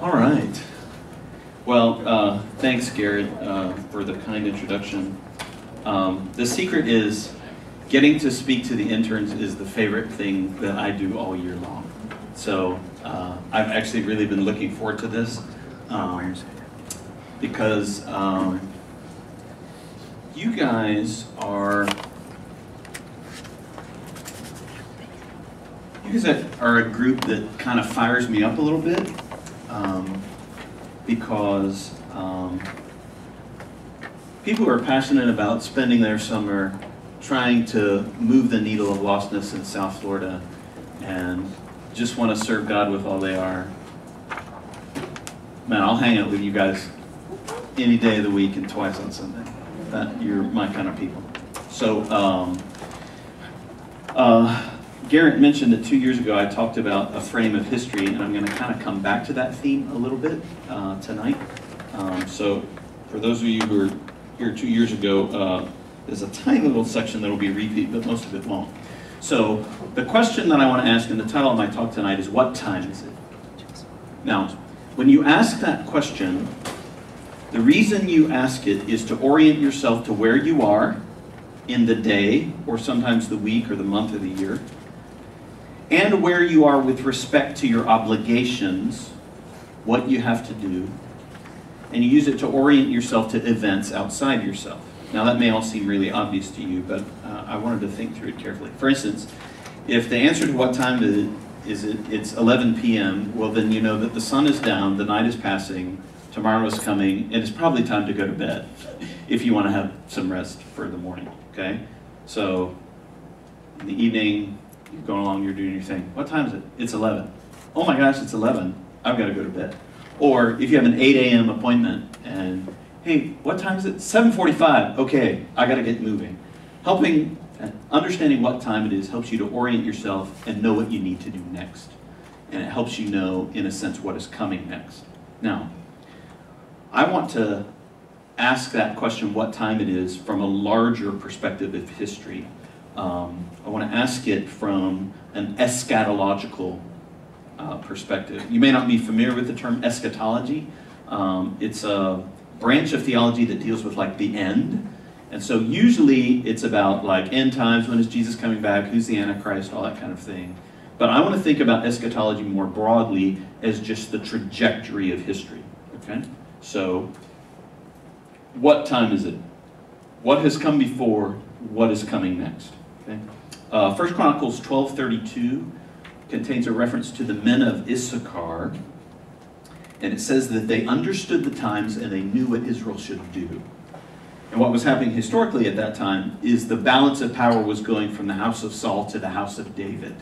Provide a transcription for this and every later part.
All right. Well, thanks, Garrett, for the kind introduction. The secret is getting to speak to the interns is the favorite thing that I do all year long. So I've actually really been looking forward to this because you guys are a group that kind of fires me up a little bit because people who are passionate about spending their summer trying to move the needle of lostness in South Florida and just want to serve God with all they are. Man, I'll hang out with you guys any day of the week and twice on Sunday. You're my kind of people. So, Garrett mentioned that 2 years ago I talked about a frame of history, and I'm going to kind of come back to that theme a little bit tonight. So for those of you who were here 2 years ago, there's a tiny little section that will be a repeat, but most of it won't. So the question that I want to ask, and the title of my talk tonight is, what time is it? Now, when you ask that question, the reason you ask it is to orient yourself to where you are in the day, or sometimes the week, or the month, or the year, and where you are with respect to your obligations, what you have to do, and you use it to orient yourself to events outside yourself. Now that may all seem really obvious to you, but I wanted to think through it carefully. For instance, if the answer to what time it's 11 p.m., well then you know that the sun is down, the night is passing, tomorrow is coming, and it's probably time to go to bed if you want to have some rest for the morning, okay? So in the evening, you're going along, you're doing your thing. What time is it? It's 11. Oh my gosh, it's 11. I've got to go to bed. Or if you have an 8 a.m. appointment and, hey, what time is it? 7:45. Okay, I got to get moving. Understanding what time it is helps you to orient yourself and know what you need to do next. And it helps you know, in a sense, what is coming next. Now, I want to ask that question, what time it is, from a larger perspective of history. I want to ask it from an eschatological perspective. You may not be familiar with the term eschatology. It's a branch of theology that deals with like the end. And so usually it's about like end times, when is Jesus coming back, who's the Antichrist, all that kind of thing. But I want to think about eschatology more broadly as just the trajectory of history. Okay? So, what time is it? What has come before? What is coming next? Okay? 1 Chronicles 12:32 contains a reference to the men of Issachar, and it says that they understood the times and they knew what Israel should do. And what was happening historically at that time is the balance of power was going from the house of Saul to the house of David.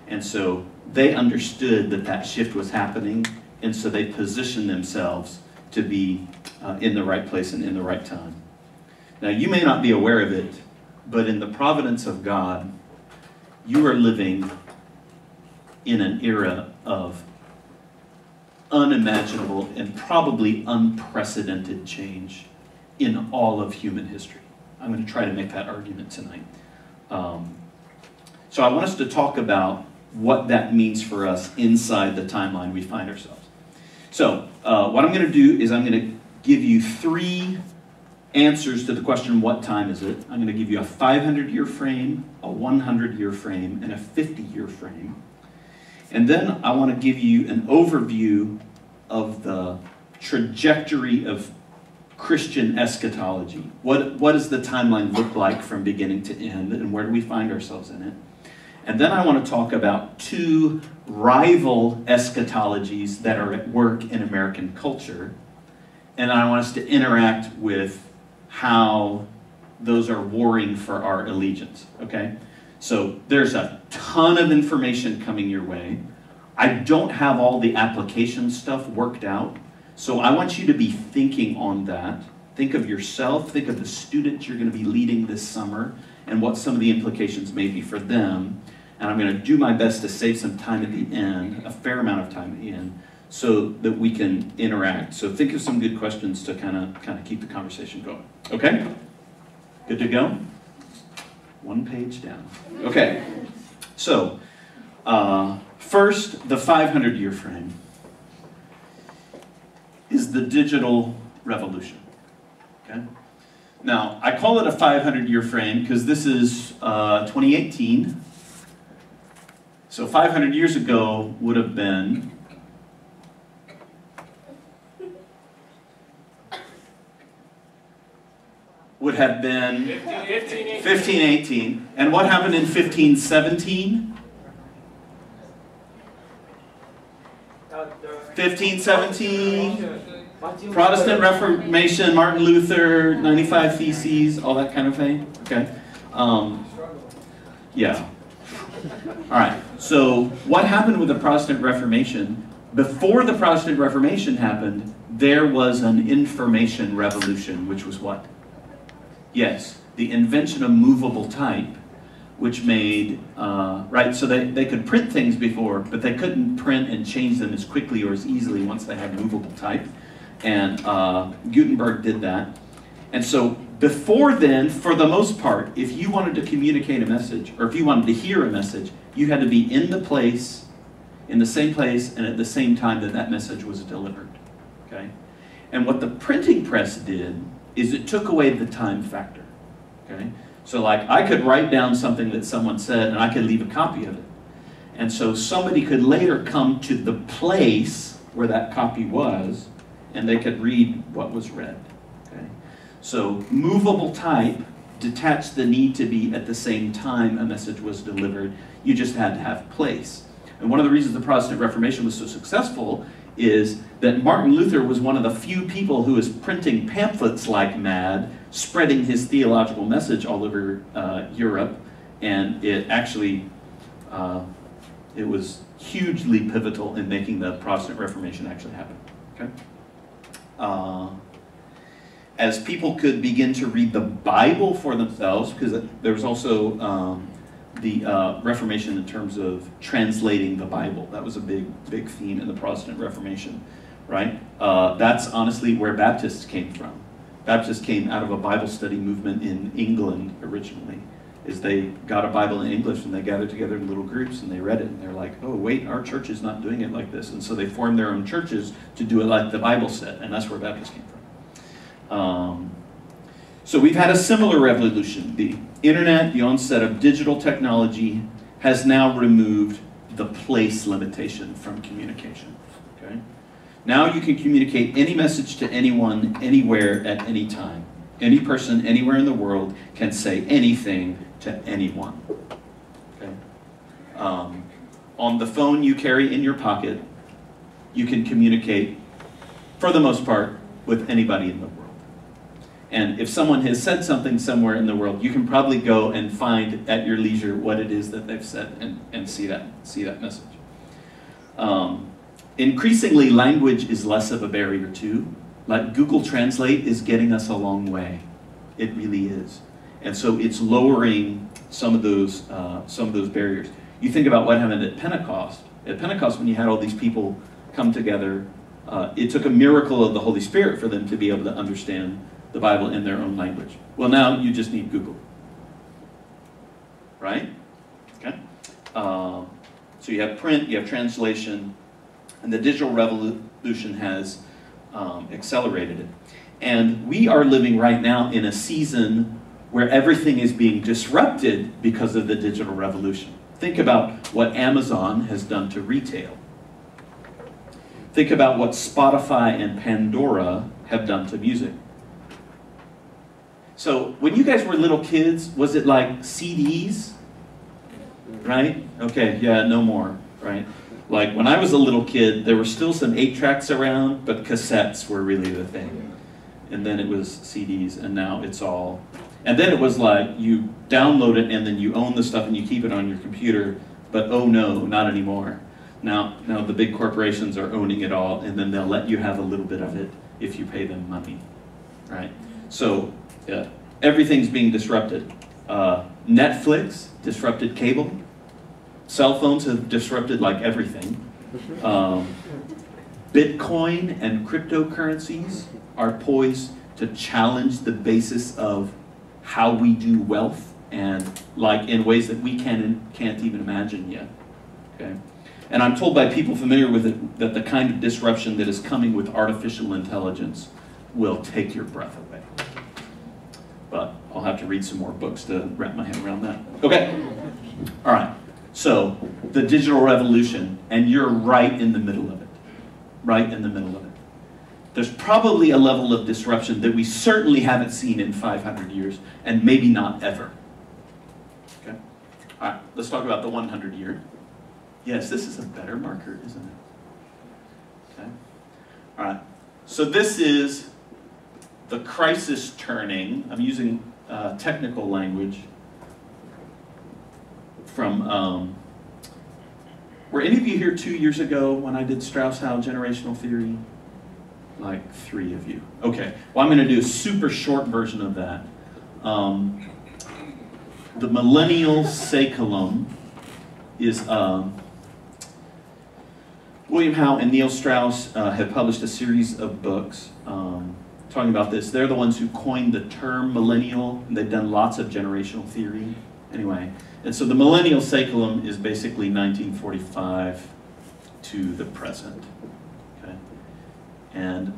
And so they understood that that shift was happening, and so they positioned themselves to be in the right place and in the right time. Now, you may not be aware of it, but in the providence of God, you are living in an era of unimaginable and probably unprecedented change in all of human history. I'm going to try to make that argument tonight. So I want us to talk about what that means for us inside the timeline we find ourselves. So what I'm going to do is I'm going to give you 3 answers to the question, what time is it? I'm going to give you a 500-year frame, a 100-year frame, and a 50-year frame. And then I want to give you an overview of the trajectory of Christian eschatology. What does the timeline look like from beginning to end, and where do we find ourselves in it? And then I want to talk about 2 rival eschatologies that are at work in American culture. And I want us to interact with how those are warring for our allegiance, okay? So there's a ton of information coming your way. I don't have all the application stuff worked out, so I want you to be thinking on that. Think of yourself, think of the students you're going to be leading this summer, and what some of the implications may be for them. And I'm going to do my best to save some time at the end, a fair amount of time at the end, so that we can interact. So think of some good questions to kind of keep the conversation going. Okay? Good to go? 1 page down. Okay. So, first, the 500-year frame. the digital revolution. Okay? Now, I call it a 500-year frame because this is 2018. So 500 years ago would have been 1518. And what happened in 1517? 1517, Protestant Reformation, Martin Luther, 95 Theses, all that kind of thing. Okay. Yeah. All right. So what happened with the Protestant Reformation? Before the Protestant Reformation happened, there was an information revolution, which was what? Yes, the invention of movable type, which made, right, so they could print things before, but they couldn't print and change them as quickly or as easily once they had movable type. And Gutenberg did that. And so before then, for the most part, if you wanted to communicate a message, or if you wanted to hear a message, you had to be in the same place, and at the same time that that message was delivered. Okay? And what the printing press did is it took away the time factor. Okay? So like I could write down something that someone said and I could leave a copy of it. And so somebody could later come to the place where that copy was and they could read what was read. Okay? So movable type detached the need to be at the same time a message was delivered. You just had to have place. And one of the reasons the Protestant Reformation was so successful is that Martin Luther was one of the few people who was printing pamphlets like mad, spreading his theological message all over Europe, and it actually, it was hugely pivotal in making the Protestant Reformation actually happen. Okay? As people could begin to read the Bible for themselves, because there was also the Reformation in terms of translating the Bible. That was a big theme in the Protestant Reformation, right? That's honestly where Baptists came from. Baptists came out of a Bible study movement in England originally, is they got a Bible in English and they gathered together in little groups and they read it and they're like, oh wait, our church is not doing it like this. And so they formed their own churches to do it like the Bible said, and that's where Baptists came from. So we've had a similar revolution. The internet, the onset of digital technology, has now removed the place limitation from communication. Okay? Now you can communicate any message to anyone, anywhere, at any time. Any person, anywhere in the world can say anything to anyone. Okay? On the phone you carry in your pocket, you can communicate, for the most part, with anybody in the world. And if someone has said something somewhere in the world, you can probably go and find at your leisure what it is that they've said and see that message. Increasingly, language is less of a barrier too. Like Google Translate is getting us a long way. It really is. And so it's lowering some of those barriers. You think about what happened at Pentecost. At Pentecost, when you had all these people come together, it took a miracle of the Holy Spirit for them to be able to understand the Bible in their own language. Well, now you just need Google. Right? Okay? So you have print, you have translation, and the digital revolution has accelerated it. And we are living right now in a season where everything is being disrupted because of the digital revolution. Think about what Amazon has done to retail. Think about what Spotify and Pandora have done to music. So when you guys were little kids, was it like CDs? Right? Okay, yeah, no more, right? Like when I was a little kid, there were still some 8-tracks around, but cassettes were really the thing. And then it was CDs, and now it's all... And then it was like, you download it, and then you own the stuff, and you keep it on your computer, but oh no, not anymore. Now the big corporations are owning it all, and then they'll let you have a little bit of it if you pay them money, right? So everything's being disrupted. Netflix disrupted cable. Cell phones have disrupted like everything. Bitcoin and cryptocurrencies are poised to challenge the basis of how we do wealth, and like in ways that we can't even imagine yet. Okay. And I'm told by people familiar with it that the kind of disruption that is coming with artificial intelligence will take your breath away. But I'll have to read some more books to wrap my head around that. Okay. All right. So, the digital revolution, and you're right in the middle of it. Right in the middle of it. There's probably a level of disruption that we certainly haven't seen in 500 years, and maybe not ever. Okay? All right, let's talk about the 100 year. Yes, this is a better marker, isn't it? Okay. All right. So this is the crisis turning. I'm using technical language from, were any of you here 2 years ago when I did Strauss, Howe, generational theory? Like 3 of you. Okay. Well, I'm going to do a super short version of that. The millennial saeculum is William Howe and Neil Strauss have published a series of books talking about this. They're the ones who coined the term millennial, and they've done lots of generational theory. Anyway, and so the millennial saeculum is basically 1945 to the present. Okay, and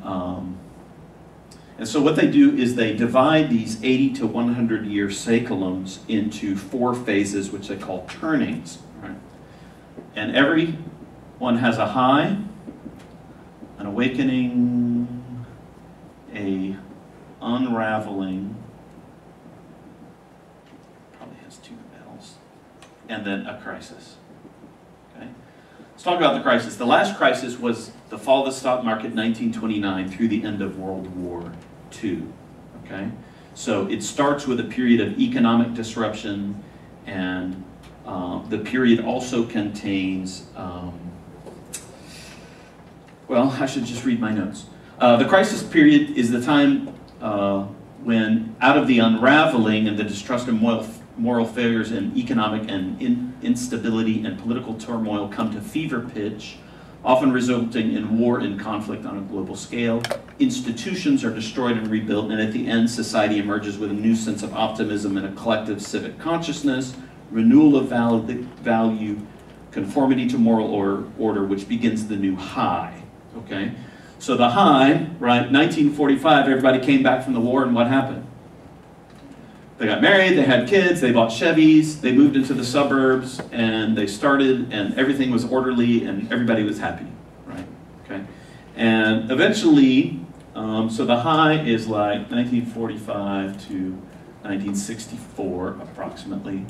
so what they do is they divide these 80 to 100 year saeculums into 4 phases, which they call turnings. Right? And every one has a high, an awakening, a unraveling, probably has 2 bells, and then a crisis. Okay? Let's talk about the crisis. The last crisis was the fall of the stock market in 1929 through the end of World War II. Okay? So it starts with a period of economic disruption, and the period also contains, well, I should just read my notes. The crisis period is the time when, out of the unraveling and the distrust of moral failures and economic and instability and political turmoil come to fever pitch, often resulting in war and conflict on a global scale. Institutions are destroyed and rebuilt, and at the end, society emerges with a new sense of optimism and a collective civic consciousness, renewal of value, conformity to moral order, which begins the new high. Okay? So the high, right, 1945, everybody came back from the war, and what happened? They got married, they had kids, they bought Chevys, they moved into the suburbs, and they started, and everything was orderly, and everybody was happy, right? Okay? And eventually, so the high is like 1945 to 1964, approximately.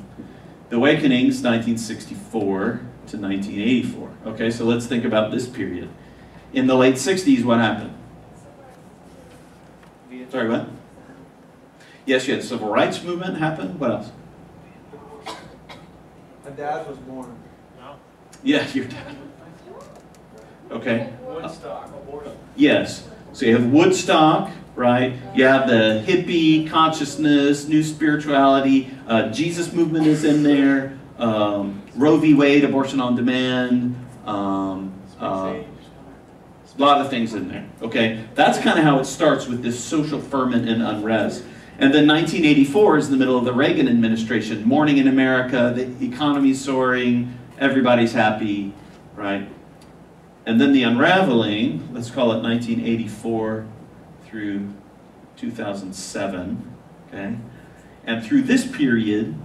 The awakening's 1964 to 1984. Okay, so let's think about this period. In the late 60s, what happened? Sorry, what? Yes, you had the civil rights movement happen. What else? My dad was born. No. Yeah, your dad. Okay. Woodstock. Yes. So you have Woodstock, right? You have the hippie consciousness, new spirituality. Jesus movement is in there. Roe v. Wade, abortion on demand. A lot of things in there. Okay, that's kind of how it starts with this social ferment and unrest. And then 1984 is the middle of the Reagan administration. Morning in America, the economy's soaring, everybody's happy, right? And then the unraveling, let's call it 1984 through 2007, okay? And through this period,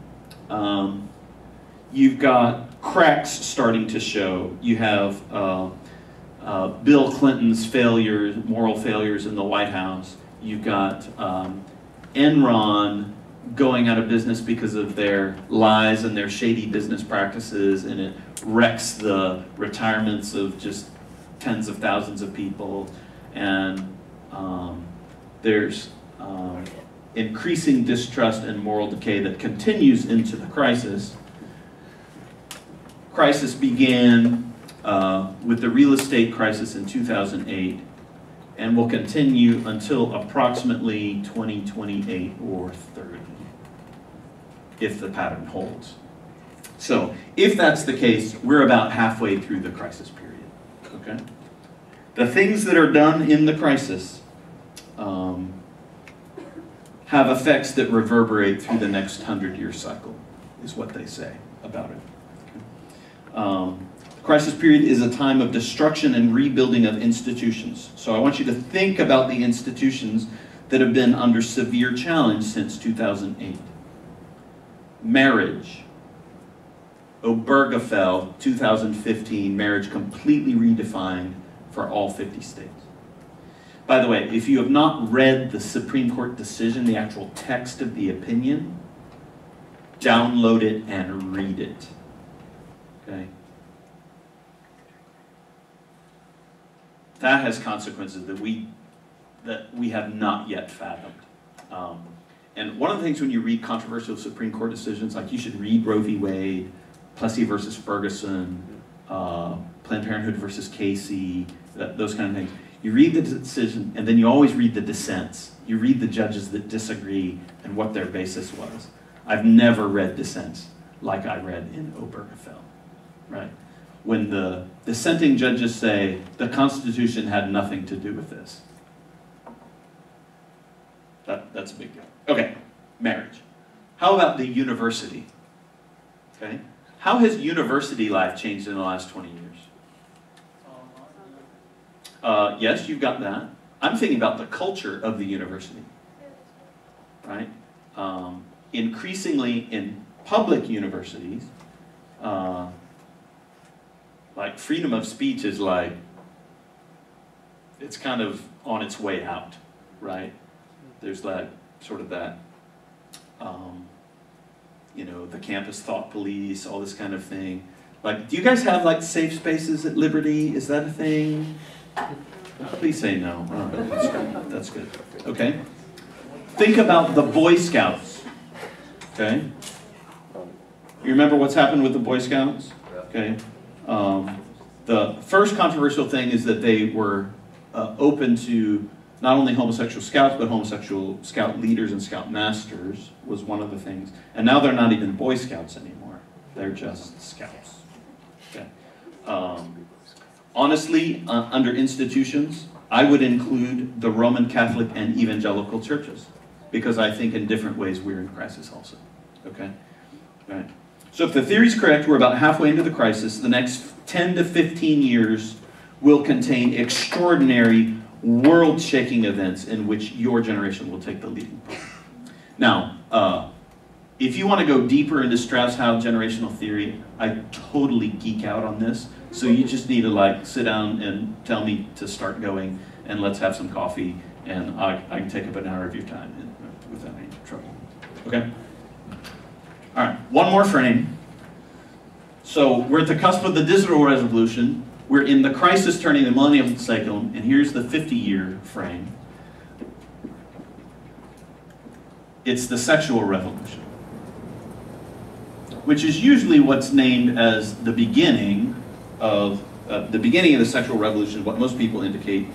you've got cracks starting to show. You have Bill Clinton's failures, moral failures in the White House. You've got Enron going out of business because of their lies and their shady business practices, and it wrecks the retirements of just tens of thousands of people. And there's increasing distrust and moral decay that continues into the crisis. Crisis began with the real estate crisis in 2008, and will continue until approximately 2028 or 30, if the pattern holds. So, if that's the case, we're about halfway through the crisis period. Okay? The things that are done in the crisis have effects that reverberate through the next 100-year cycle, is what they say about it. The crisis period is a time of destruction and rebuilding of institutions. So I want you to think about the institutions that have been under severe challenge since 2008. Marriage. Obergefell, 2015, marriage completely redefined for all 50 states. By the way, if you have not read the Supreme Court decision, the actual text of the opinion, download it and read it. Okay? That has consequences that we have not yet fathomed. And one of the things when you read controversial Supreme Court decisions, like you should read Roe v. Wade, Plessy versus Ferguson, Planned Parenthood versus Casey, those kind of things. You read the decision, and then you always read the dissents. You read the judges that disagree and what their basis was. I've never read dissents like I read in Obergefell, right? When the dissenting judges say, the Constitution had nothing to do with this. That's a big deal. Okay, marriage. How about the university? Okay, how has university life changed in the last 20 years? Yes, you've got that. I'm thinking about the culture of the university, right? Increasingly in public universities, like freedom of speech is like, it's kind of on its way out, right? There's that, sort of that, you know, the campus thought police, all this kind of thing. Like, do you guys have like safe spaces at Liberty? Is that a thing? Please say no. All right, that's good. That's good. Okay. Think about the Boy Scouts. Okay. You remember what's happened with the Boy Scouts? Okay. The first controversial thing is that they were open to not only homosexual scouts, but homosexual scout leaders and scout masters was one of the things. And now they're not even Boy Scouts anymore. They're just scouts. Okay. Honestly, under institutions, I would include the Roman Catholic and evangelical churches, because I think in different ways we're in crisis also. Okay? All right. So if the theory's correct, we're about halfway into the crisis. The next 10 to 15 years will contain extraordinary, world-shaking events in which your generation will take the leading part. Now, if you want to go deeper into Strauss Howe generational theory, I totally geek out on this. So you just need to like sit down and tell me to start going, and let's have some coffee, and I can take up an hour of your time without any trouble. Okay? All right, one more frame. So we're at the cusp of the digital revolution. We're in the crisis turning the millennium cycle, and here's the 50-year frame. It's the sexual revolution, which is usually what's named as the beginning of the sexual revolution. What most people indicate,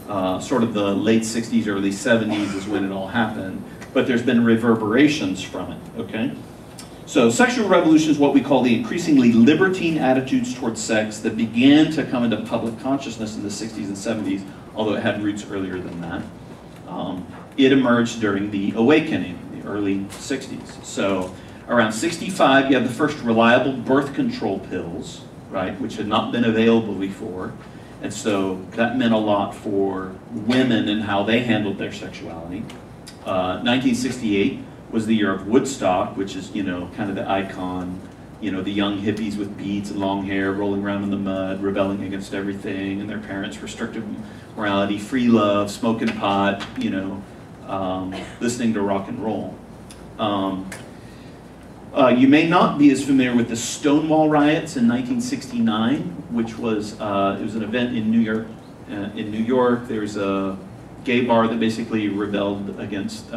sort of the late 60s, early 70s is when it all happened, but there's been reverberations from it, okay? So sexual revolution is what we call the increasingly libertine attitudes towards sex that began to come into public consciousness in the 60s and 70s, although it had roots earlier than that. It emerged during the awakening, the early 60s. So around 65, you have the first reliable birth control pills, right, which had not been available before. And so that meant a lot for women and how they handled their sexuality. 1968 was the year of Woodstock, which is, you know, kind of the icon, you know, the young hippies with beads and long hair rolling around in the mud, rebelling against everything, and their parents' restrictive morality, free love, smoking pot, you know, listening to rock and roll. You may not be as familiar with the Stonewall riots in 1969, which was it was an event in New York. There was a gay bar that basically rebelled against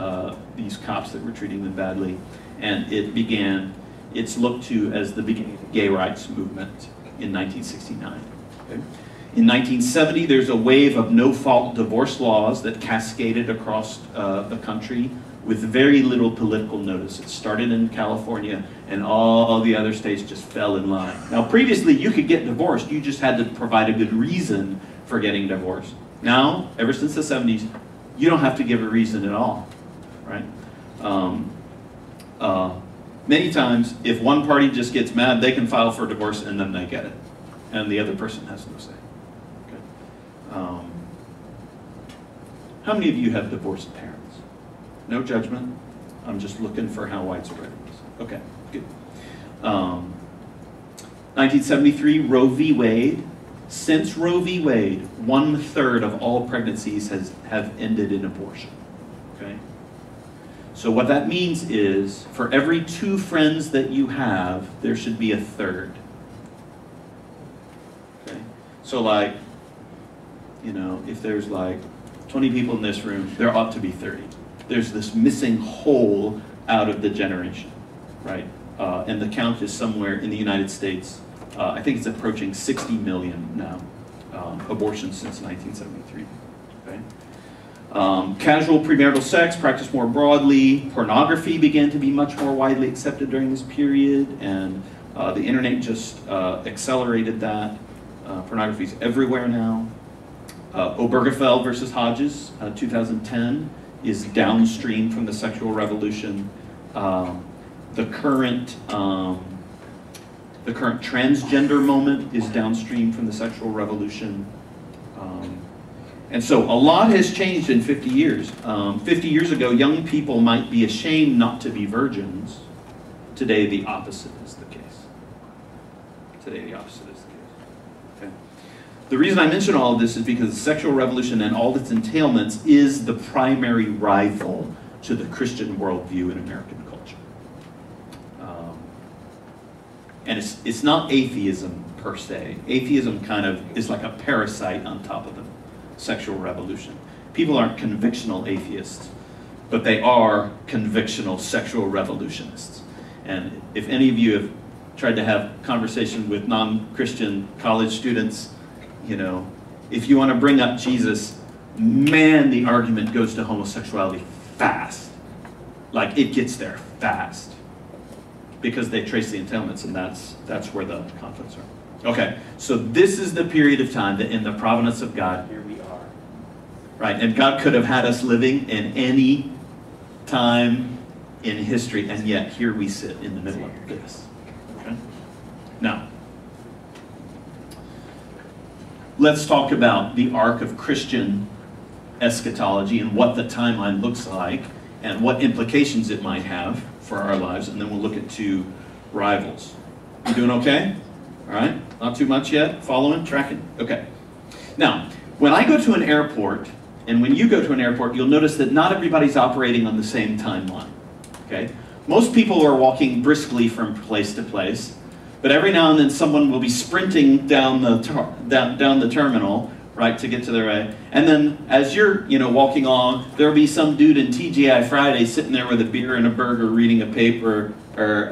these cops that were treating them badly, and it's looked to as the beginning of the gay rights movement in 1969. Okay? In 1970, there's a wave of no-fault divorce laws that cascaded across the country with very little political notice. It started in California, and all the other states just fell in line. Now, previously, you could get divorced. You just had to provide a good reason for getting divorced. Now, ever since the 70s, you don't have to give a reason at all, right? Many times, if one party just gets mad, they can file for divorce and then they get it. And the other person has no say. Okay. How many of you have divorced parents? No judgment. I'm just looking for how widespread it is. Okay, good. 1973, Roe v. Wade. Since Roe v. Wade, 1/3 of all pregnancies have ended in abortion. Okay? So what that means is, for every 2 friends that you have, there should be a third. Okay? So like, you know, if there's like 20 people in this room, there ought to be 30. There's this missing hole out of the generation, right? And the count is somewhere in the United States. I think it's approaching 60 million now, abortions since 1973. Okay? Casual premarital sex practiced more broadly. Pornography began to be much more widely accepted during this period, and the internet just accelerated that. Pornography is everywhere now. Obergefell versus Hodges, 2010, is downstream from the sexual revolution. The current transgender moment is downstream from the sexual revolution. And so a lot has changed in 50 years. 50 years ago, young people might be ashamed not to be virgins. Today, the opposite is the case. Today, the opposite is the case. Okay. The reason I mention all of this is because the sexual revolution and all its entailments is the primary rival to the Christian worldview in American culture. And it's not atheism per se. Atheism kind of is like a parasite on top of the sexual revolution. People aren't convictional atheists, but they are convictional sexual revolutionists. And if any of you have tried to have conversation with non-Christian college students, you know, if you want to bring up Jesus, man, the argument goes to homosexuality fast. Like, it gets there fast. Because they trace the entailments, and that's where the conflicts are. Okay, so this is the period of time that in the providence of God, here we are. Right, and God could have had us living in any time in history, and yet here we sit in the middle of this. Okay? Now, let's talk about the arc of Christian eschatology and what the timeline looks like and what implications it might have for our lives, and then we'll look at 2 rivals. You doing okay? All right? Not too much yet? Following? Tracking? Okay. Now, when I go to an airport, and when you go to an airport, you'll notice that not everybody's operating on the same timeline. Okay? Most people are walking briskly from place to place, but every now and then someone will be sprinting down the terminal, right, to get to their right. And then as you're, walking along, there'll be some dude in TGI Friday sitting there with a beer and a burger, reading a paper, or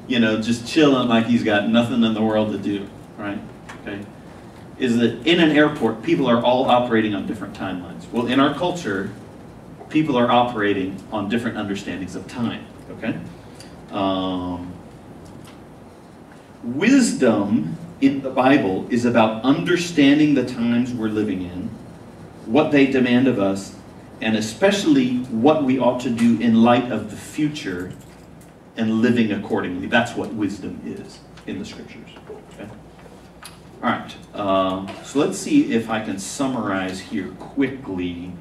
just chilling like he's got nothing in the world to do, right? Okay. Is that in an airport, people are all operating on different timelines. Well, in our culture, people are operating on different understandings of time. Okay. Wisdom in the Bible is about understanding the times we're living in, what they demand of us, and especially what we ought to do in light of the future and living accordingly. That's what wisdom is in the scriptures. Okay? All right, so let's see if I can summarize here quickly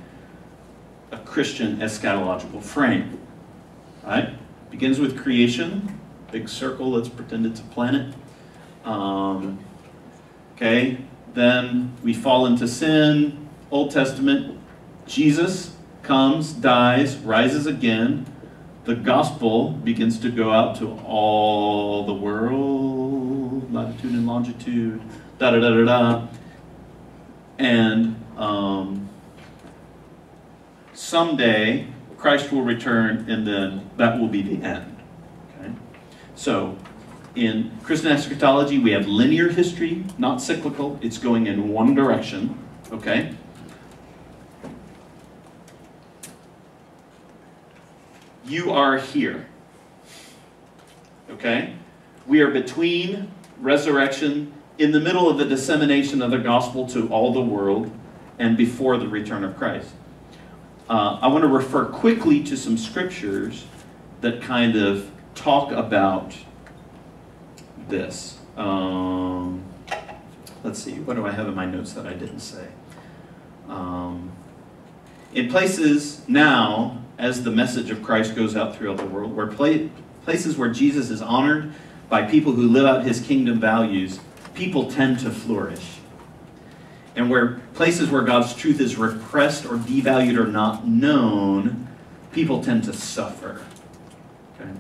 a Christian eschatological frame. All right? Begins with creation, big circle, let's pretend it's a planet. Okay, then we fall into sin, Old Testament, Jesus comes, dies, rises again, the gospel begins to go out to all the world, latitude and longitude, da-da-da-da-da, and someday Christ will return, and then that will be the end. Okay, so in Christian eschatology, we have linear history, not cyclical. It's going in one direction, okay? You are here, okay? We are between resurrection, in the middle of the dissemination of the gospel to all the world, and before the return of Christ. I want to refer quickly to some scriptures that kind of talk about this. Let's see, what do I have in my notes that I didn't say? In places now, as the message of Christ goes out throughout the world, where places where Jesus is honored by people who live out his kingdom values, people tend to flourish. And where places where God's truth is repressed or devalued or not known, people tend to suffer. Okay?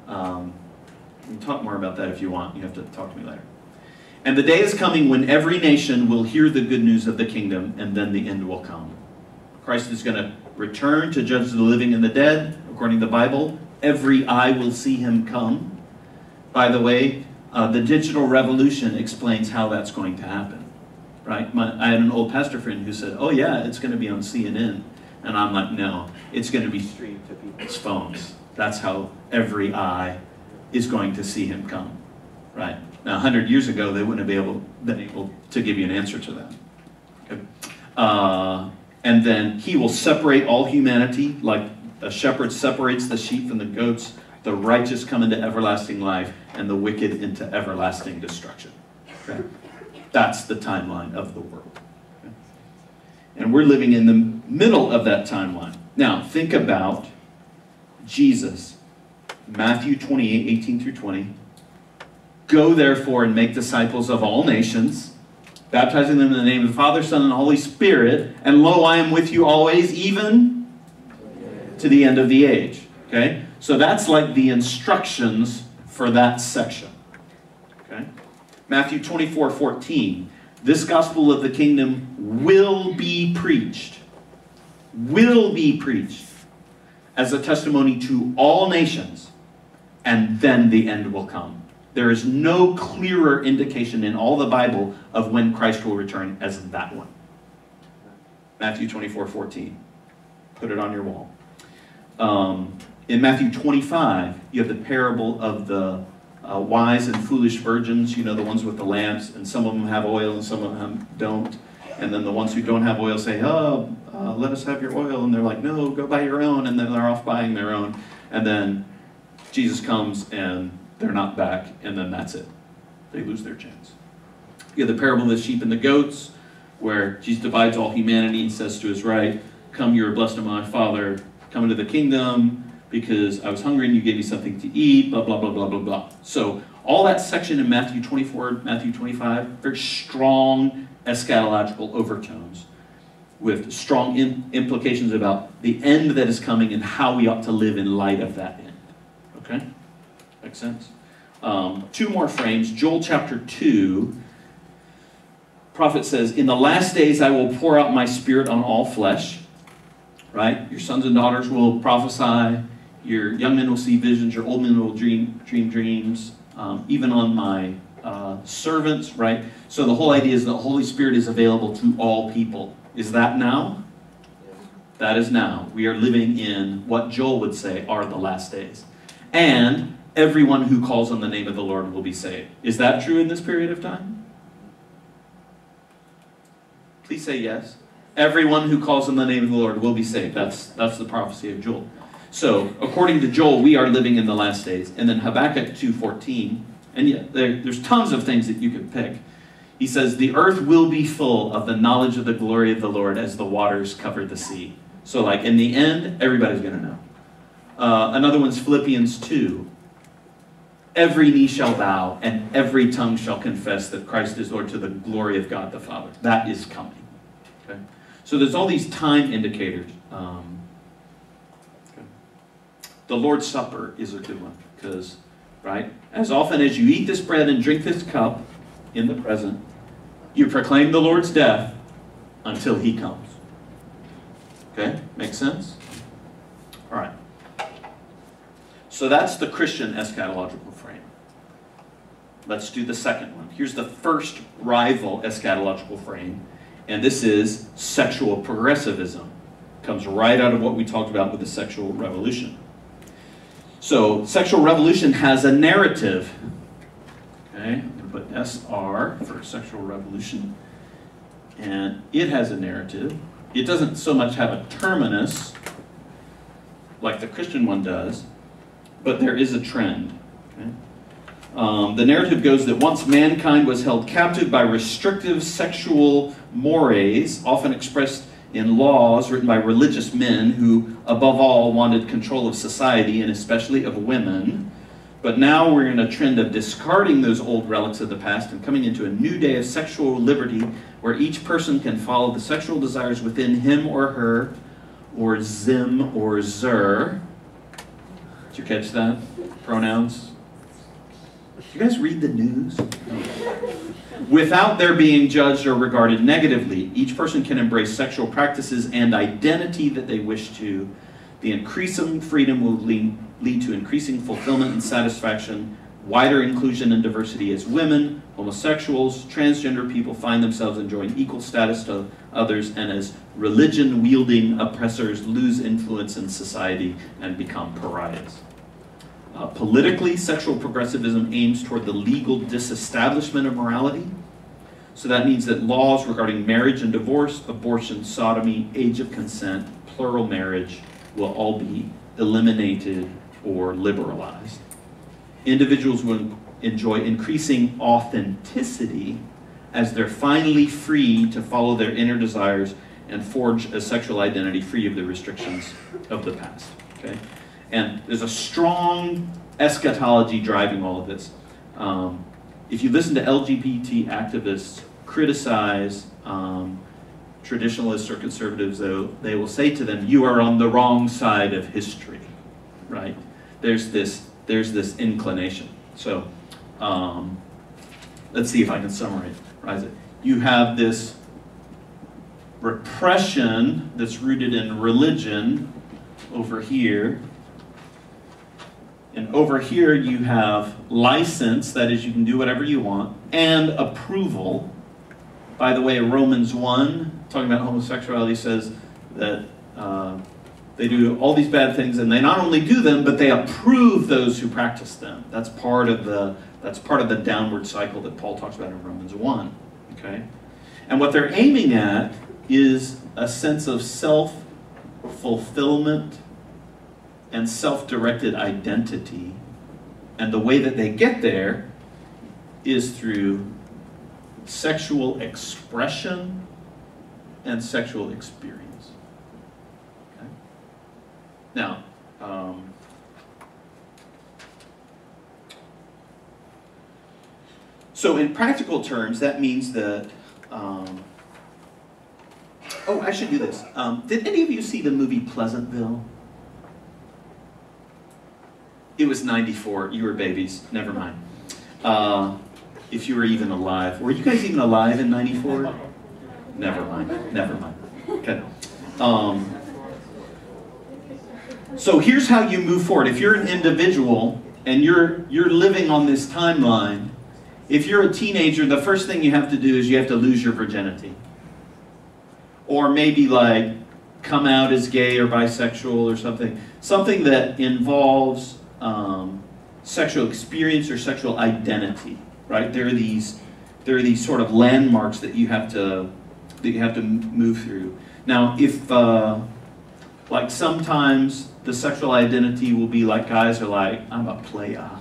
We can talk more about that if you want. You have to talk to me later. And the day is coming when every nation will hear the good news of the kingdom, and then the end will come. Christ is going to return to judge the living and the dead, according to the Bible. Every eye will see him come. By the way, the digital revolution explains how that's going to happen. Right? I had an old pastor friend who said, oh yeah, it's going to be on CNN. And I'm like, no, it's going to be streamed to people's phones. That's how every eye is going to see him come. Right? Now, 100 years ago, they wouldn't have been able to give you an answer to that. Okay? And then he will separate all humanity, like a shepherd separates the sheep from the goats. The righteous come into everlasting life, and the wicked into everlasting destruction. Okay? That's the timeline of the world. Okay? And we're living in the middle of that timeline. Now, think about Jesus. Matthew 28, 18 through 20. Go therefore and make disciples of all nations, baptizing them in the name of the Father, Son, and Holy Spirit. And lo, I am with you always, even to the end of the age. Okay? So that's like the instructions for that section. Okay? Matthew 24, 14. This gospel of the kingdom will be preached. Will be preached as a testimony to all nations, and then the end will come. There is no clearer indication in all the Bible of when Christ will return as that one. Matthew 24, 14. Put it on your wall. In Matthew 25, you have the parable of the wise and foolish virgins, you know, the ones with the lamps, and some of them have oil and some of them don't. And then the ones who don't have oil say, let us have your oil. And they're like, no, go buy your own. And then they're off buying their own. And then Jesus comes and they're not back, and then that's it. They lose their chance. You have the parable of the sheep and the goats, where Jesus divides all humanity and says to his right, come, you are blessed of my Father, come into the kingdom, because I was hungry and you gave me something to eat, blah, blah, blah, blah, blah, blah. So all that section in Matthew 24, Matthew 25, very strong eschatological overtones with strong implications about the end that is coming and how we ought to live in light of that end. Okay? Makes sense? Two more frames. Joel chapter 2. Prophet says, in the last days I will pour out my spirit on all flesh. Right? Your sons and daughters will prophesy. Your young men will see visions. Your old men will dream dreams. Even on my servants, right? So the whole idea is the Holy Spirit is available to all people. Is that now? That is now. We are living in what Joel would say are the last days. And everyone who calls on the name of the Lord will be saved. Is that true in this period of time? Please say yes. Everyone who calls on the name of the Lord will be saved. That's the prophecy of Joel. So, according to Joel, we are living in the last days. And then Habakkuk 2:14, and yeah, there's tons of things that you could pick. He says, the earth will be full of the knowledge of the glory of the Lord as the waters cover the sea. So, like, in the end, everybody's going to know. Another one's Philippians 2. Every knee shall bow, and every tongue shall confess that Christ is Lord to the glory of God the Father. That is coming. Okay? So there's all these time indicators. The Lord's Supper is a good one, because, right, as often as you eat this bread and drink this cup in the present, you proclaim the Lord's death until he comes. Okay? Makes sense? All right. So that's the Christian eschatological frame. Let's do the second one. Here's the first rival eschatological frame, and this is sexual progressivism. Comes right out of what we talked about with the sexual revolution. So, sexual revolution has a narrative. Okay, I'm going to put SR for sexual revolution. And it has a narrative. It doesn't so much have a terminus like the Christian one does, but there is a trend. Okay? The narrative goes that once mankind was held captive by restrictive sexual mores, often expressed in laws written by religious men who, above all, wanted control of society and especially of women. But now we're in a trend of discarding those old relics of the past and coming into a new day of sexual liberty where each person can follow the sexual desires within him or her, or zim or zer. Did you catch that? Pronouns? Do you guys read the news? Without their being judged or regarded negatively, each person can embrace sexual practices and identity that they wish to. The increasing freedom will lead to increasing fulfillment and satisfaction, wider inclusion and diversity as women, homosexuals, transgender people find themselves enjoying equal status to others, and as religion-wielding oppressors lose influence in society and become pariahs. Politically, sexual progressivism aims toward the legal disestablishment of morality. So that means that laws regarding marriage and divorce, abortion, sodomy, age of consent, plural marriage will all be eliminated or liberalized. Individuals will enjoy increasing authenticity as they're finally free to follow their inner desires and forge a sexual identity free of the restrictions of the past. Okay? And there's a strong eschatology driving all of this. If you listen to LGBT activists criticize traditionalists or conservatives, though, they will say to them, you are on the wrong side of history, right? There's this inclination. So let's see if I can summarize it. You have this repression that's rooted in religion over here. And over here you have license, that is, you can do whatever you want, and approval. By the way, Romans 1, talking about homosexuality, says that they do all these bad things, and they not only do them, but they approve those who practice them. That's part of the downward cycle that Paul talks about in Romans 1. Okay? And what they're aiming at is a sense of self-fulfillment and self-directed identity. And the way that they get there is through sexual expression and sexual experience. Okay? Now, so in practical terms, that means that, oh, I should do this. Did any of you see the movie Pleasantville? It was 94. You were babies. Never mind. If you were even alive. Were you guys even alive in 94? Never mind. Never mind. Okay. So here's how you move forward. If you're an individual and you're living on this timeline, if you're a teenager, the first thing you have to do is you have to lose your virginity. Or maybe like come out as gay or bisexual or something. Something that involves sexual experience or sexual identity, right? There are these sort of landmarks that you have to move through. Now, if like sometimes the sexual identity will be like guys are like, I'm a playa,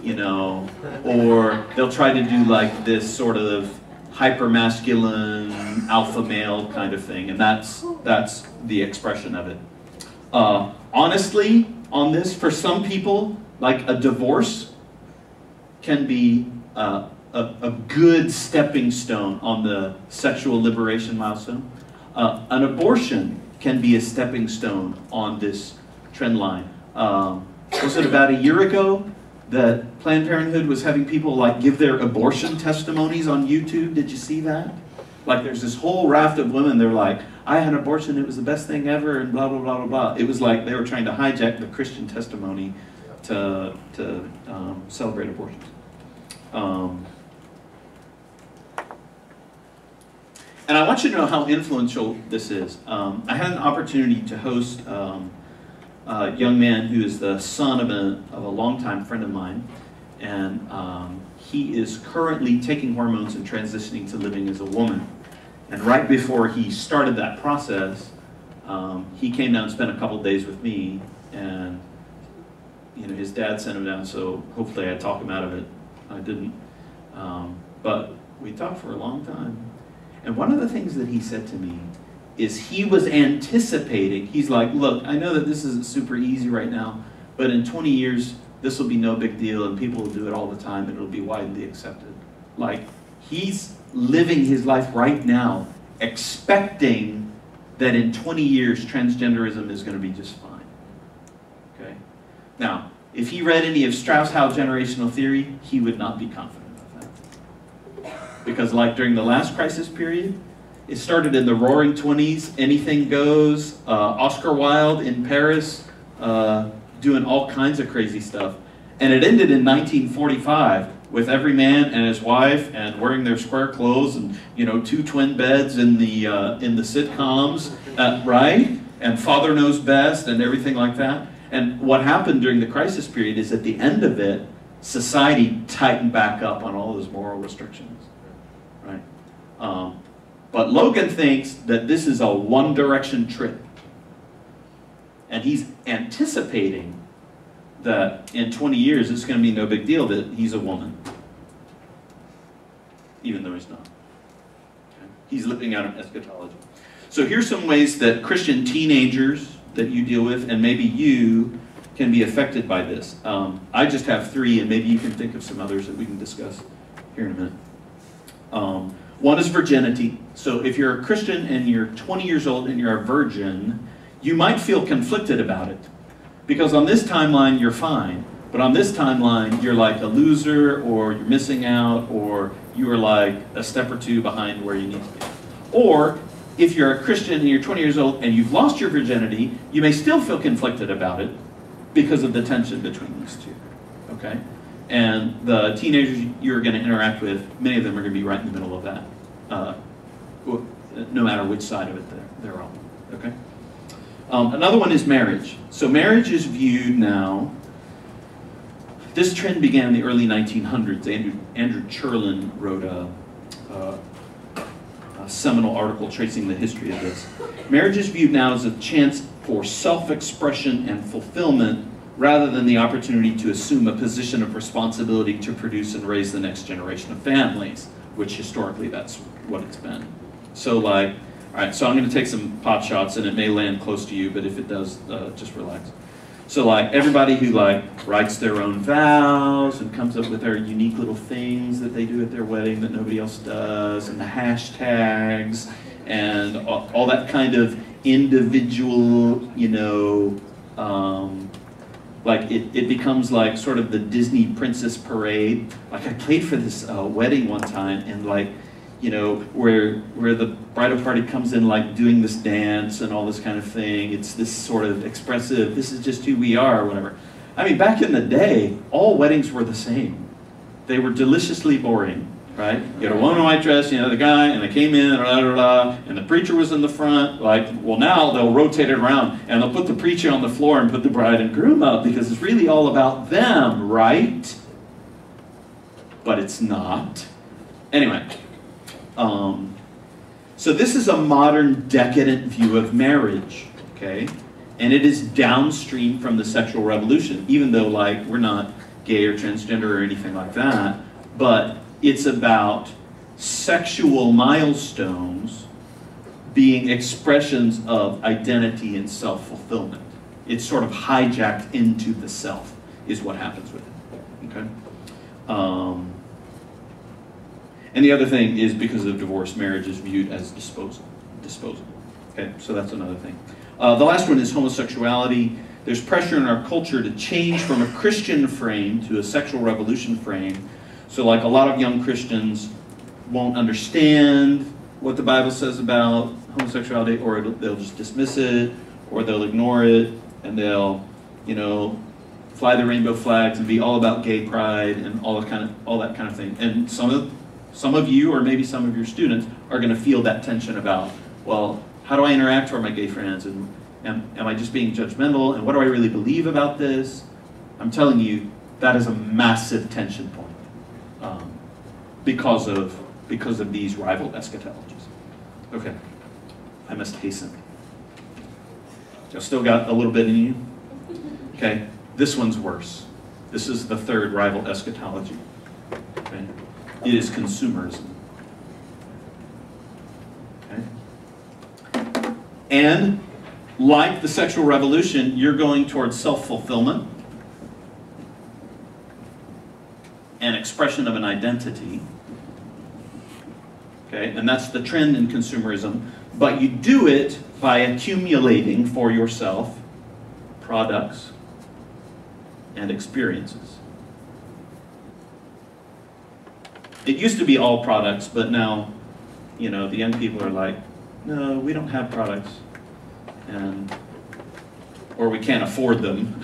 you know, or they'll try to do like this sort of hyper-masculine alpha male kind of thing, and that's the expression of it. Honestly, on this, for some people, like a divorce can be a good stepping stone on the sexual liberation milestone. An abortion can be a stepping stone on this trend line. Was it about a year ago that Planned Parenthood was having people like give their abortion testimonies on YouTube? Did you see that? Like there's this whole raft of women, they're like, I had an abortion, it was the best thing ever, and blah, blah, blah, blah, blah. It was like they were trying to hijack the Christian testimony to celebrate abortions. And I want you to know how influential this is. I had an opportunity to host a young man who is the son of a longtime friend of mine, and he is currently taking hormones and transitioning to living as a woman. And right before he started that process, he came down and spent a couple days with me, and his dad sent him down, so hopefully I talk him out of it. I didn't. But we talked for a long time. And one of the things that he said to me is he was anticipating, he's like, look, I know that this isn't super easy right now, but in 20 years, this will be no big deal, and people will do it all the time, and it'll be widely accepted. Like, he's living his life right now, expecting that in 20 years, transgenderism is going to be just fine. Okay? Now, if he read any of Strauss Howe generational theory, he would not be confident of that. Because like during the last crisis period, it started in the roaring 20s, anything goes, Oscar Wilde in Paris, doing all kinds of crazy stuff. And it ended in 1945 with every man and his wife and wearing their square clothes and, 2 twin beds in the sitcoms, right? And Father Knows Best and everything like that. And what happened during the crisis period is at the end of it, society tightened back up on all those moral restrictions, right? But Logan thinks that this is a one-direction trip. And he's anticipating that in 20 years it's going to be no big deal that he's a woman. Even though he's not. Okay? He's living out an eschatology. So here's some ways that Christian teenagers that you deal with, and maybe you, can be affected by this. I just have 3, and maybe you can think of some others that we can discuss here in a minute. One is virginity. So if you're a Christian and you're 20 years old and you're a virgin, you might feel conflicted about it. Because on this timeline, you're fine. But on this timeline, you're like a loser, or you're missing out, or you are like a step or 2 behind where you need to be. Or if you're a Christian and you're 20 years old and you've lost your virginity, you may still feel conflicted about it because of the tension between these two. Okay? And the teenagers you're going to interact with, many of them are going to be right in the middle of that, no matter which side of it they're on. Okay? Another one is marriage. So marriage is viewed now, this trend began in the early 1900s. Andrew Cherlin wrote a seminal article tracing the history of this. Marriage is viewed now as a chance for self-expression and fulfillment rather than the opportunity to assume a position of responsibility to produce and raise the next generation of families, which historically that's what it's been. So like, all right, so I'm going to take some pot shots, and it may land close to you, but if it does, just relax. So like everybody who like writes their own vows and comes up with their unique little things that they do at their wedding that nobody else does, and the hashtags and all that kind of individual, like it becomes like sort of the Disney princess parade. Like I played for this wedding one time, and like, where the bridal party comes in like doing this dance and all this kind of thing. It's this sort of expressive, this is just who we are, or whatever. I mean, back in the day, all weddings were the same. They were deliciously boring, right? You had a woman in a white dress, the guy, and they came in, and the preacher was in the front. Like, well, now they'll rotate it around, and they'll put the preacher on the floor and put the bride and groom up, because it's really all about them, right? But it's not. Anyway. So this is a modern decadent view of marriage, okay? And it is downstream from the sexual revolution, even though like we're not gay or transgender or anything like that, but it's about sexual milestones being expressions of identity and self-fulfillment. It's sort of hijacked into the self is what happens with it, okay? And the other thing is because of divorce, marriage is viewed as disposable. Okay, so that's another thing. The last one is homosexuality. There's pressure in our culture to change from a Christian frame to a sexual revolution frame. So like a lot of young Christians won't understand what the Bible says about homosexuality, or they'll just dismiss it, or they'll ignore it, and they'll, fly the rainbow flags and be all about gay pride and all that kind of thing. And some of you, or maybe some of your students, are going to feel that tension about, well, how do I interact with my gay friends? And am I just being judgmental? And what do I really believe about this? I'm telling you, that is a massive tension point because of these rival eschatologies. Okay, I must hasten. Y'all still got a little bit in you? Okay, This one's worse. This is the third rival eschatology. Okay? It is consumerism. Okay? And like the sexual revolution, you're going towards self-fulfillment and expression of an identity. Okay? And that's the trend in consumerism. But you do it by accumulating for yourself products and experiences. It used to be all products, but now, you know, the young people are like, no, we don't have products, or we can't afford them,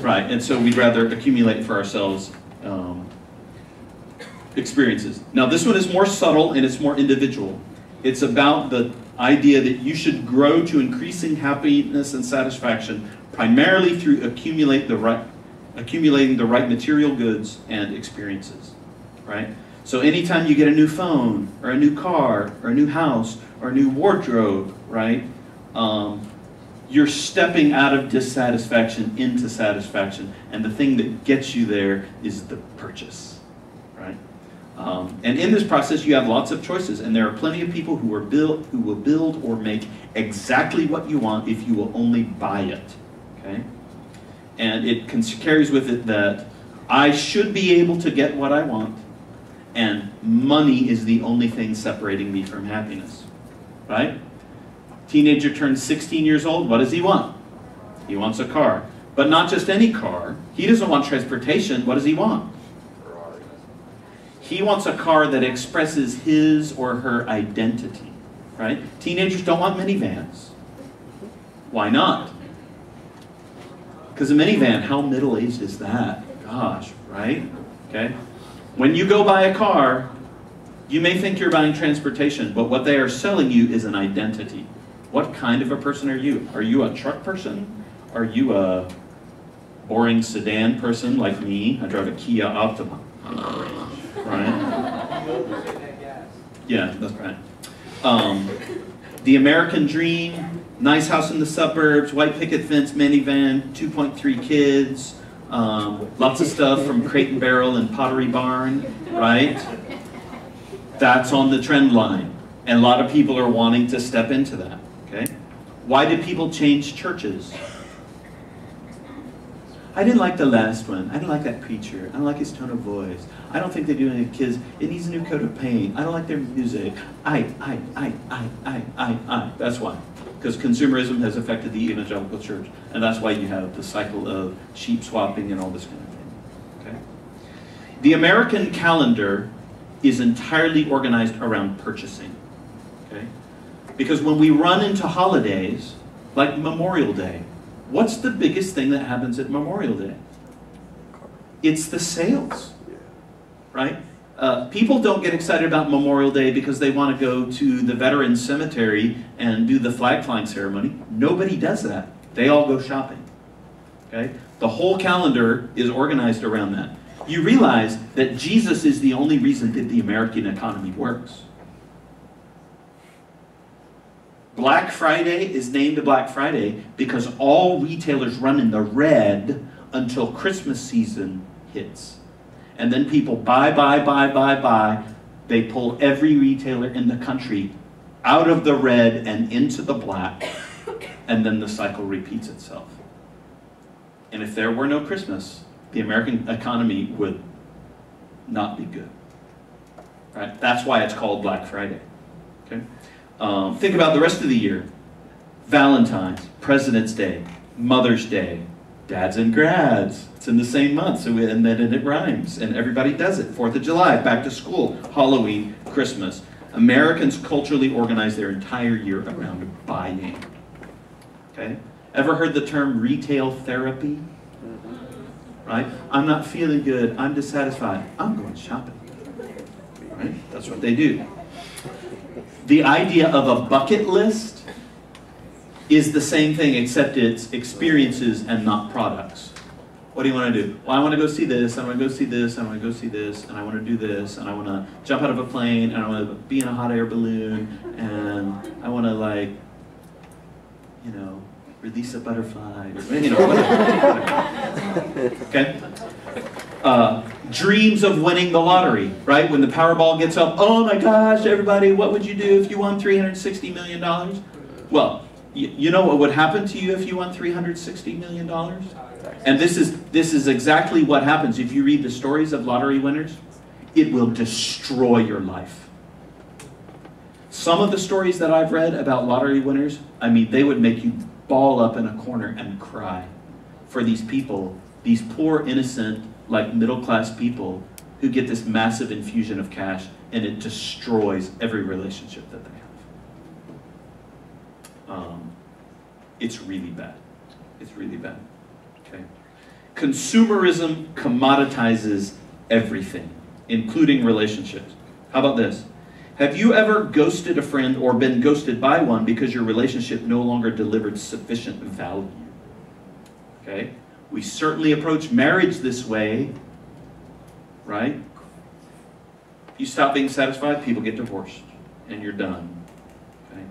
right? And so we'd rather accumulate for ourselves experiences. Now this one is more subtle and it's more individual. It's about the idea that you should grow to increasing happiness and satisfaction primarily through accumulating the right material goods and experiences, right? So anytime you get a new phone, or a new car, or a new house, or a new wardrobe, right? You're stepping out of dissatisfaction into satisfaction, and the thing that gets you there is the purchase, right? And in this process, you have lots of choices, and there are plenty of people who will build or make exactly what you want if you will only buy it. Okay? And it carries with it that I should be able to get what I want, and money is the only thing separating me from happiness. Right? Teenager turns 16 years old, what does he want? He wants a car. But not just any car. He doesn't want transportation. What does he want? He wants a car that expresses his or her identity. Right? Teenagers don't want minivans. Why not? Because a minivan, how middle-aged is that? Gosh, right? Okay? When you go buy a car, you may think you're buying transportation, but what they are selling you is an identity. What kind of a person are you? Are you a truck person? Are you a boring sedan person like me? I drive a Kia Optima. Right? Yeah, that's right. The American dream, nice house in the suburbs, white picket fence, minivan, 2.3 kids, lots of stuff from Crate and Barrel and Pottery Barn, right? That's on the trend line. And a lot of people are wanting to step into that, okay? Why did people change churches? I didn't like the last one. I didn't like that preacher. I don't like his tone of voice. I don't think they do any kids. It needs a new coat of paint. I don't like their music. I. That's why. Because consumerism has affected the evangelical church. And that's why you have the cycle of sheep swapping and all this kind of thing. Okay? The American calendar is entirely organized around purchasing. Okay? Because when we run into holidays, like Memorial Day, what's the biggest thing that happens at Memorial Day? It's the sales, right? People don't get excited about Memorial Day because they want to go to the Veterans Cemetery and do the flag flying ceremony. Nobody does that. They all go shopping, okay? The whole calendar is organized around that. You realize that Jesus is the only reason that the American economy works. Black Friday is named Black Friday because all retailers run in the red until Christmas season hits. And then people buy. They pull every retailer in the country out of the red and into the black. And then the cycle repeats itself. And if there were no Christmas, the American economy would not be good. Right? That's why it's called Black Friday. Okay? Think about the rest of the year. Valentine's, President's Day, Mother's Day, dads and grads. It's in the same month, and then it rhymes, and everybody does it. 4th of July, back to school, Halloween, Christmas. Americans culturally organize their entire year around buying. Okay? Ever heard the term retail therapy? Right? I'm not feeling good, I'm dissatisfied, I'm going shopping. Right? That's what they do. The idea of a bucket list is the same thing, except it's experiences and not products. What do you want to do? Well, I want to go see this, I want to go see this, I want to go see this, and I want to do this, and I want to jump out of a plane, and I want to be in a hot air balloon, and I want to, like, you know, release a butterfly, or, you know, whatever. Okay? Dreams of winning the lottery, right? When the Powerball gets up, oh my gosh, everybody, what would you do if you won $360 million? Well, you know what would happen to you if you won $360 million? And this is exactly what happens if you read the stories of lottery winners. It will destroy your life. Some of the stories that I've read about lottery winners, I mean, they would make you ball up in a corner and cry for these people, these poor, innocent, like middle-class people who get this massive infusion of cash, and it destroys every relationship that they have. It's really bad. It's really bad. Okay. Consumerism commoditizes everything, including relationships. How about this? Have you ever ghosted a friend or been ghosted by one because your relationship no longer delivered sufficient value? Okay? We certainly approach marriage this way, right? You stop being satisfied, people get divorced, and you're done. Okay?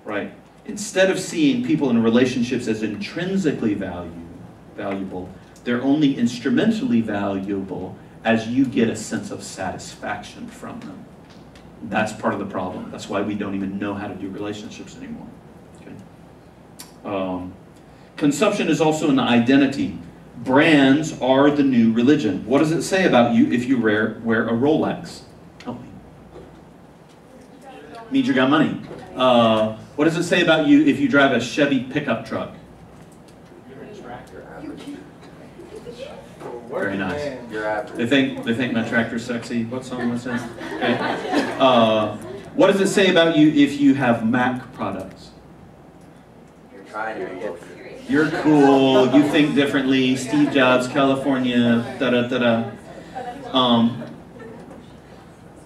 Right? Instead of seeing people in relationships as intrinsically valuable, they're only instrumentally valuable as you get a sense of satisfaction from them. That's part of the problem. That's why we don't even know how to do relationships anymore. Okay? Consumption is also an identity. Brands are the new religion. What does it say about you if you wear a Rolex? Help me. Means you got money. What does it say about you if you drive a Chevy pickup truck? Very nice. They think my tractor's sexy. What song was that? Okay. What does it say about you if you have Mac products? You're trying to get. You're cool. You think differently. Steve Jobs, California. Da da da da.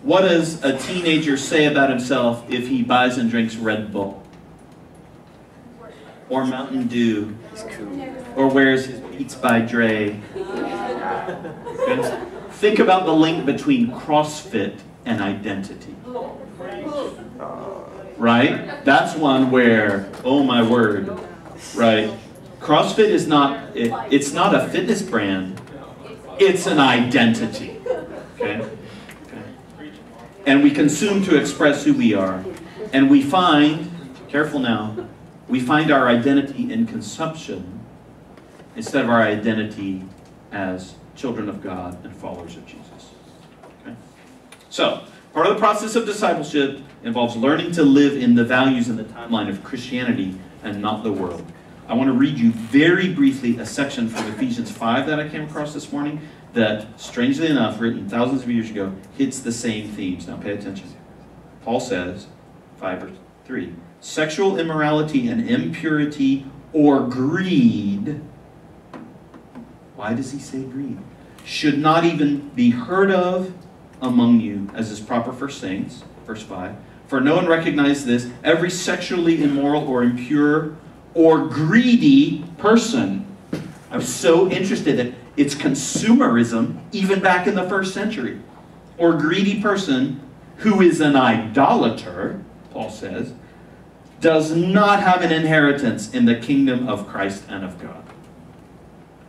What does a teenager say about himself if he buys and drinks Red Bull? Or Mountain Dew? Or wears his Beats by Dre? Okay. Think about the link between CrossFit and identity. Right? That's one where, oh my word, right? CrossFit is not, it's not a fitness brand, it's an identity. Okay? And we consume to express who we are. And we find, careful now, we find our identity in consumption instead of our identity as children of God and followers of Jesus. Okay? So, part of the process of discipleship involves learning to live in the values and the timeline of Christianity and not the world. I want to read you very briefly a section from Ephesians 5 that I came across this morning that, strangely enough, written thousands of years ago, hits the same themes. Now pay attention. Paul says, 5:3, sexual immorality and impurity or greed, why does he say greed? Should not even be heard of among you, as is proper for saints. Verse 5, for no one recognizes this. Every sexually immoral or impure or greedy person. I was so interested that it's consumerism, even back in the first century. Or greedy person who is an idolater, Paul says, does not have an inheritance in the kingdom of Christ and of God.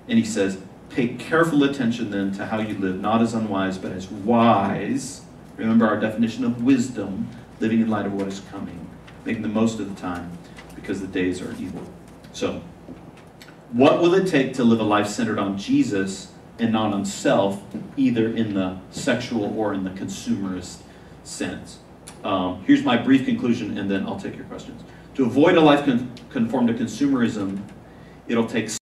And he says, pay careful attention then to how you live, not as unwise, but as wise. Remember our definition of wisdom, living in light of what is coming, making the most of the time, because the days are evil. So, what will it take to live a life centered on Jesus and not on self, either in the sexual or in the consumerist sense? Here's my brief conclusion, and then I'll take your questions. To avoid a life conformed to consumerism, it'll take